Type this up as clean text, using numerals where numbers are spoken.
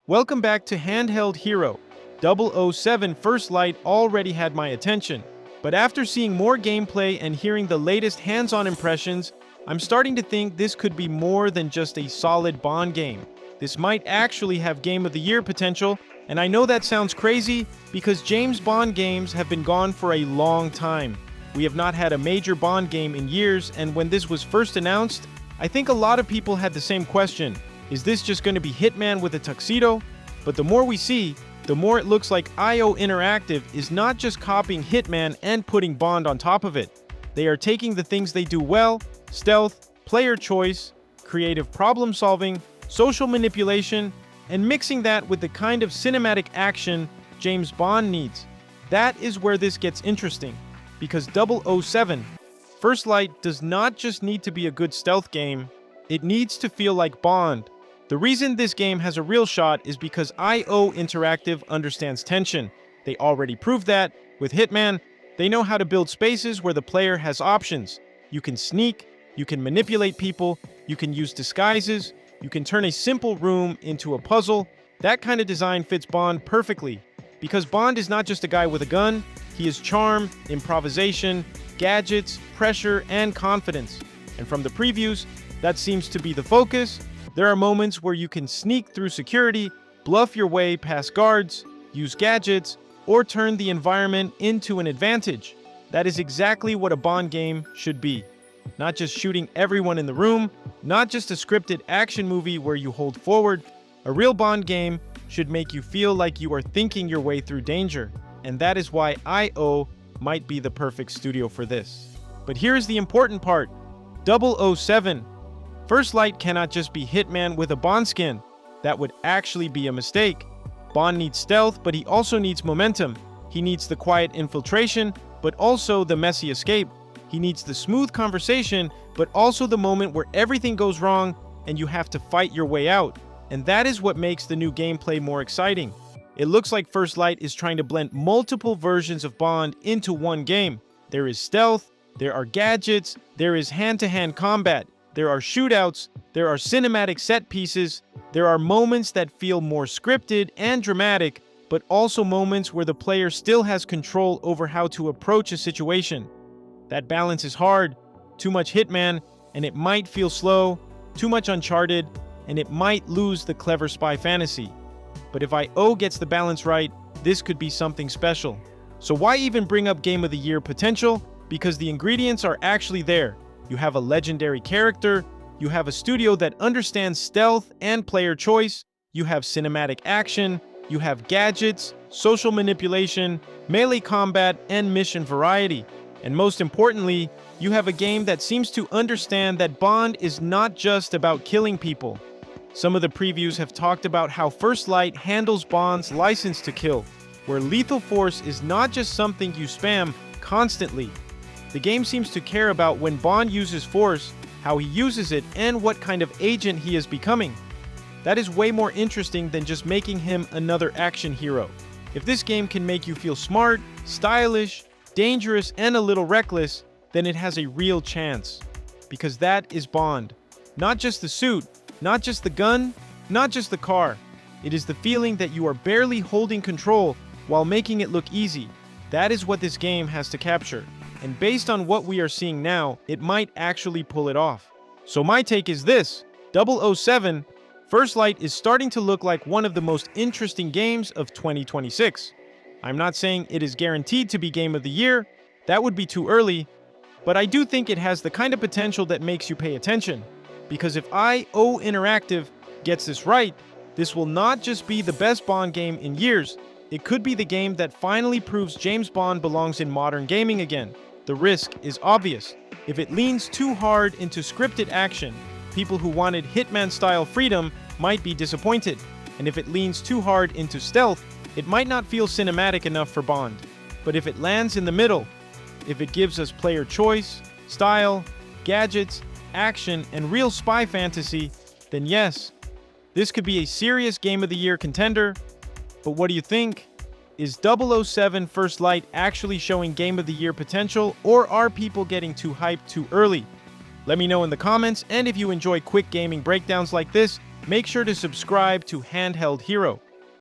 Welcome back to Handheld Hero. 007 First Light already had my attention, but after seeing more gameplay and hearing the latest hands-on impressions, I'm starting to think this could be more than just a solid Bond game. This might actually have Game of the Year potential, and I know that sounds crazy because James Bond games have been gone for a long time. We have not had a major Bond game in years, and when this was first announced, I think a lot of people had the same question. Is this just going to be Hitman with a tuxedo? But the more we see, the more it looks like IO Interactive is not just copying Hitman and putting Bond on top of it. They are taking the things they do well, stealth, player choice, creative problem solving, social manipulation, and mixing that with the kind of cinematic action James Bond needs. That is where this gets interesting, because 007 First Light does not just need to be a good stealth game, it needs to feel like Bond. The reason this game has a real shot is because IO Interactive understands tension. They already proved that. With Hitman, they know how to build spaces where the player has options. You can sneak, you can manipulate people, you can use disguises, you can turn a simple room into a puzzle. That kind of design fits Bond perfectly. Because Bond is not just a guy with a gun, he is charm, improvisation, gadgets, pressure, and confidence. And from the previews, that seems to be the focus. There are moments where you can sneak through security, bluff your way past guards, use gadgets, or turn the environment into an advantage. That is exactly what a Bond game should be. Not just shooting everyone in the room, not just a scripted action movie where you hold forward. A real Bond game should make you feel like you are thinking your way through danger. And that is why IO might be the perfect studio for this. But here's the important part. 007 First Light cannot just be Hitman with a Bond skin. That would actually be a mistake. Bond needs stealth, but he also needs momentum. He needs the quiet infiltration, but also the messy escape. He needs the smooth conversation, but also the moment where everything goes wrong and you have to fight your way out. And that is what makes the new gameplay more exciting. It looks like First Light is trying to blend multiple versions of Bond into one game. There is stealth, there are gadgets, there is hand-to-hand combat. There are shootouts, there are cinematic set pieces, there are moments that feel more scripted and dramatic, but also moments where the player still has control over how to approach a situation. That balance is hard. Too much Hitman, and it might feel slow. Too much Uncharted, and it might lose the clever spy fantasy. But if IO gets the balance right, this could be something special. So why even bring up Game of the Year potential? Because the ingredients are actually there. You have a legendary character, you have a studio that understands stealth and player choice, you have cinematic action, you have gadgets, social manipulation, melee combat, and mission variety. And most importantly, you have a game that seems to understand that Bond is not just about killing people. Some of the previews have talked about how First Light handles Bond's license to kill, where lethal force is not just something you spam constantly. The game seems to care about when Bond uses force, how he uses it, and what kind of agent he is becoming. That is way more interesting than just making him another action hero. If this game can make you feel smart, stylish, dangerous, and a little reckless, then it has a real chance. Because that is Bond. Not just the suit, not just the gun, not just the car. It is the feeling that you are barely holding control while making it look easy. That is what this game has to capture. And based on what we are seeing now, it might actually pull it off. So my take is this: 007 First Light is starting to look like one of the most interesting games of 2026. I'm not saying it is guaranteed to be Game of the Year, that would be too early, but I do think it has the kind of potential that makes you pay attention. Because if IO Interactive gets this right, this will not just be the best Bond game in years, it could be the game that finally proves James Bond belongs in modern gaming again. The risk is obvious. If it leans too hard into scripted action, people who wanted Hitman-style freedom might be disappointed. And if it leans too hard into stealth, it might not feel cinematic enough for Bond. But if it lands in the middle, if it gives us player choice, style, gadgets, action, and real spy fantasy, then yes, this could be a serious Game of the Year contender. But what do you think? Is 007 First Light actually showing Game of the Year potential, or are people getting too hyped too early? Let me know in the comments, and if you enjoy quick gaming breakdowns like this, Make sure to subscribe to Handheld Hero.